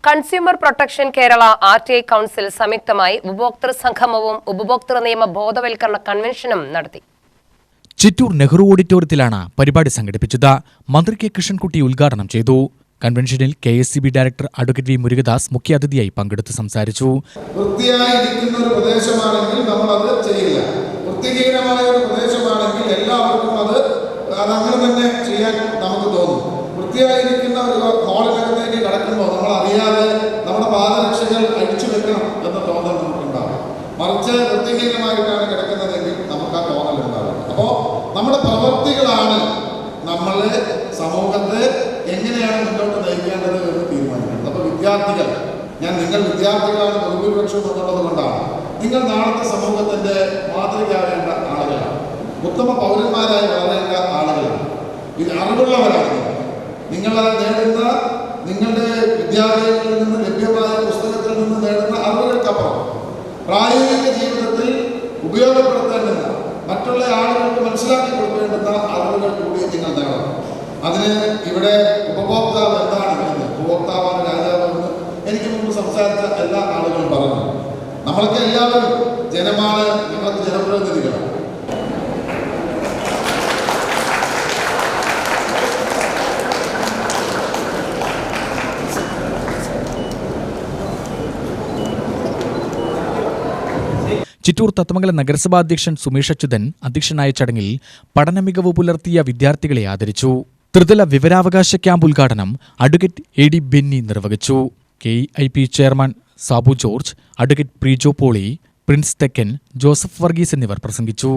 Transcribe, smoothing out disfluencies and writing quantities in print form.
Consumer protection Kerala RTI council സംയുക്തമായി ഉപഭോക്തൃ സംഗമവും ഉപഭോക്തൃ നിയമ ബോധവൽക്കരണ കൺവെൻഷനും നടത്തി. ചിറ്റൂർ നെഹ്റു ഓഡിറ്റോറിയത്തിലാണ് പരിപാടി സംഘടിപ്പിച്ചത്. മന്ത്രി കെ കൃഷ്ണൻകുട്ടി ഉദ്ഘാടനം ചെയ്തു. കൺവെൻഷനിൽ KSCB director advocate V Murukadas മുഖ്യാതിഥിയായി പങ്കെടുത്ത് സംസാരിച്ചു. വൃത്തിയായിരിക്കുന്ന ഒരു പ്രദേശമാണെങ്കിൽ നമ്മൾ അത് ചെയ്യില്ല. വൃത്തിഹീനമായ ഒരു പ്രദേശമാണെങ്കിൽ എല്ലാവർക്കും അത് അങ്ങനെ തന്നെ ചെയ്യാൻ നമുക്ക് തോന്നും. വൃത്തിയായിരിക്കുന്ന ഒരു ഹാളിനകത്തേക്ക് കടക്കുമ്പോൾ നമ്മൾ അറിയാതെ നമ്മുടെ പാദരക്ഷകൾ അഴിച്ചു വെക്കണം എന്ന തോന്നൽ നമുക്കുണ്ടാകും. മറിച്ച് വൃത്തിഹീനമായിട്ടാണ് കിടക്കുന്നതെങ്കിൽ നമുക്ക് ആ തോന്നൽ ഉണ്ടാകും. അപ്പോൾ നമ്മുടെ പ്രവൃത്തികളാണ് നമ്മളെ സമൂഹത്തെ എങ്ങനെയാണ് മുന്നോട്ട് നയിക്കേണ്ടത് എന്ന് തീരുമാനിക്കുന്നത്. അപ്പോൾ വിദ്യാർത്ഥികൾ, നിങ്ങൾ വിദ്യാർത്ഥികളാണ് ബഹുഭൂരിപക്ഷം എന്നുള്ളത് കൊണ്ടാണ് നിങ്ങൾ നാളത്തെ സമൂഹത്തിൻ്റെ മാതൃകയാവേണ്ട ആളുകളാണ്, ഉത്തമ പൗരന്മാരായി വളരേണ്ട ആളുകളാണ്, അറിവുള്ളവരാണ്. നിങ്ങൾ നേടുന്ന നിങ്ങളുടെ വിദ്യാലയങ്ങളിൽ നിന്ന് ലഭ്യമായ പുസ്തകത്തിൽ നിന്ന് നേടുന്ന അറിവുകൾക്കപ്പുറം പ്രായോഗിക ജീവിതത്തിൽ ഉപയോഗപ്പെടുത്തേണ്ടുന്ന, മറ്റുള്ള ആളുകൾക്ക് മനസ്സിലാക്കി കൊടുക്കേണ്ടുന്ന അറിവുകൾ കൂടി നിങ്ങൾ നേടണം. അതിന് ഇവിടെ ഉപഭോക്താവ് എന്താണെന്ന്, ഉപഭോക്താവാണ് രാജാവെന്ന് എനിക്ക് മുമ്പ് സംസാരിച്ച എല്ലാ ആളുകളും പറഞ്ഞു. നമ്മളൊക്കെ എല്ലാവരും ജനമാണ്, നിങ്ങൾക്ക് ജനപ്രതിനിധികളാണ്. ചിറ്റൂർ തത്തമംഗലം നഗരസഭാ അധ്യക്ഷൻ സുമേഷ് അച്യുതൻ അധ്യക്ഷനായ ചടങ്ങിൽ പഠന മികവ് പുലർത്തിയ വിദ്യാർത്ഥികളെ ആദരിച്ചു. ത്രിതല വിവരാവകാശ ക്യാമ്പ് ഉദ്ഘാടനം അഡ്വക്കേറ്റ് AD ബെന്നി നിർവഹിച്ചു. KIP chairman Sabu George, advocate Preejo Poly, Prince Thekkan, Joseph Varghese എന്നിവർ പ്രസംഗിച്ചു.